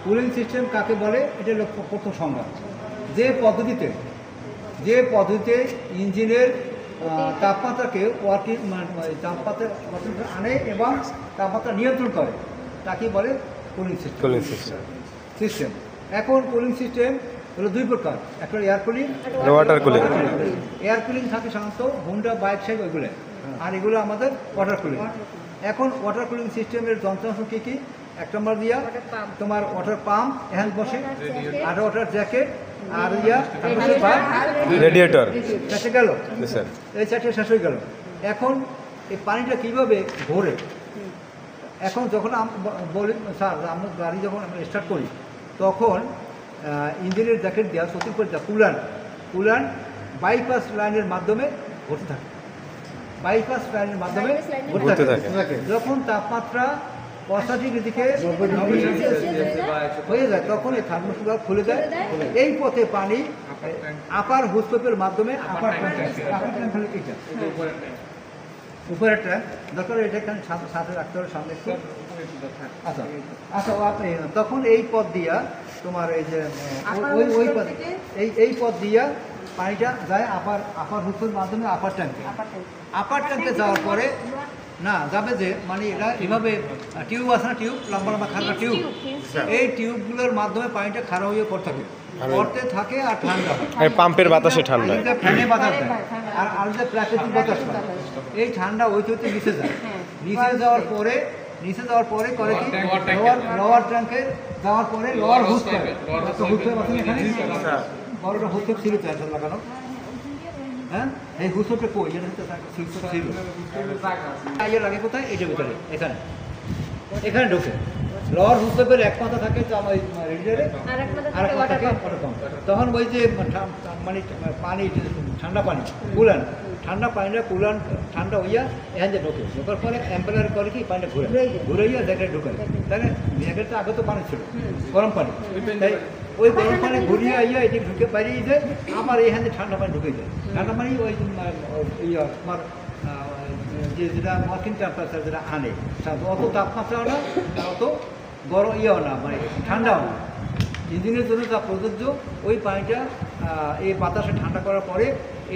Cooling system কাকে বলে এটা হলো প্রথম সংজ্ঞা। যে পদ্ধতিতে ইঞ্জিনের তাপমাত্রাকে তাপমাত্রা আনে এবং তাপমাত্রা নিয়ন্ত্রণ করে তাকে বলে কুলিং সিস্টেম। এখন কুলিং সিস্টেম হলো দুই প্রকার, একটা air cooling, water cooling. Air cooling থাকে সাধারণত হোন্ডা বাইক সাইড ওইগুলো, আর এগুলো আমাদের ওয়াটার কুলিং। এখন ওয়াটার কুলিং সিস্টেমের যন্ত্রাংশ কী কী? এক নম্বর দিয়া তোমার ওয়াটার পাম্প হ্যান্ড বসে, আর ওয়াটার জ্যাকেট, আর রেডিয়েটর শেষে গেল, এই চারটে শেষ হয়ে গেল। এখন এই পানিটা কীভাবে ঘোরে? এখন যখন বলি স্যার আমরা গাড়ি যখন আমরা স্টার্ট করি তখন ইঞ্জিনের জ্যাকেট দেওয়া সত্যি করে কুলান বাইপাস লাইনের মাধ্যমে ঘুরতে থাকে, বাইপাস লাইনের মাধ্যমে ঘুরতে থাকে। যখন তাপমাত্রা 65 ডিগ্রি থেকে 90 হয়ে যায় তখন এই থার্মোস্ট্যাট খুলে দেয়। এই পথে পানি আপার হুসপেপের মাধ্যমে উপরের ট্যাঙ্ক দরকার, এটা এখানে সাথে রাখতে হবে সামনে একটু। আচ্ছা আপনি তখন এই পথ দিয়া তোমার এই যে ওই পথ এই পথ দিয়া পানিটা যায় আপার হুসপের মাধ্যমে আপার ট্যাঙ্কে যাওয়ার পরে না যাবে যে মানে এরা এভাবে টিউব আছে না, টিউব লম্বা লম্বা খারাপ টিউব, এই টিউবগুলোর মাধ্যমে পানিটা খারাপ হয়ে পড়তে থাকে আর ঠান্ডা হয়। পাম্পের বাতাসে ঠান্ডা, ফ্যানে বাতাস দেয়, আর আলাদা প্রাকৃতিক বাতাস হয়। এই ঠান্ডা ওই হতে নিচে যায়, নিচে যাওয়ার পরে করে কি লোয়ার ট্যাঙ্কে যাওয়ার পরে লোয়ার হুস করে বড়টা হুসেপ ছিল লাগানো। হ্যাঁ এই হুসপটা কই ছিল লাগে কোথায়? এইটার ভিতরে এখানে ঢোকে। লোয়ার হুসপের এক মাথা থাকে তো আমার রেডিয়ারে, আর এক মাথা থাকে ওয়াটার পাম্প। তখন ওই যে মানে পানি ঠান্ডা পানি ঠান্ডা পানিটা ঠান্ডা হইয়া এখান থেকে ঢোকার পরে এম্পেলার করে কি পানিটা ঘুরাইয়া জ্যাকেটে ঢোকায়। তাহলে জ্যাকেটটা আগে তো পানি ছিল গরম পানি, তাই ওই গরম পানি ঘুরিয়ে আইয়া এটি ঢুকে বেরিয়ে যায়, আবার এখান থেকে ঠান্ডা পানি ঢুকে যায়। ঠান্ডা পানি ওই তোমার যেটা ওয়ার্কিং টেম্পারেচার যেটা আনে অত তাপমাত্রাও না অত গরম না মানে ঠান্ডাও না, ইঞ্জিনের জন্য যা প্রযোজ্য ওই পানিটা এই বাতাসে ঠান্ডা করার পরে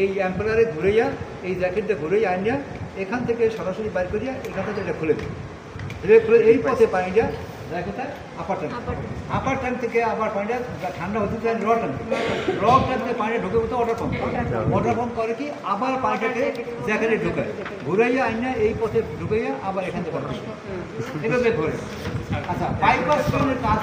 এই অ্যাম্পেলারে ঘুরেইয়া এই জ্যাকেটটা ঘুরেই আনিয়া এখান থেকে সরাসরি বাইর করিয়া এখান থেকে এটা খুলে এই পথে পানিটা যায় কোথায়? আপার ট্যাঙ্ক থেকে আবার পানিটা ঠান্ডা হতে চায় র ট্যাঙ্ক থেকে পানিটা ঢুকে কোথাও ওয়াটার পাম্প করে কি আবার পানিটাকে জ্যাকেটে ঢুকায়, ঘুরাইয়া আইনা এই পথে ঢুকাইয়া আবার এখান থেকে এভাবে ঘুরে। আচ্ছা বাইপাস কাজ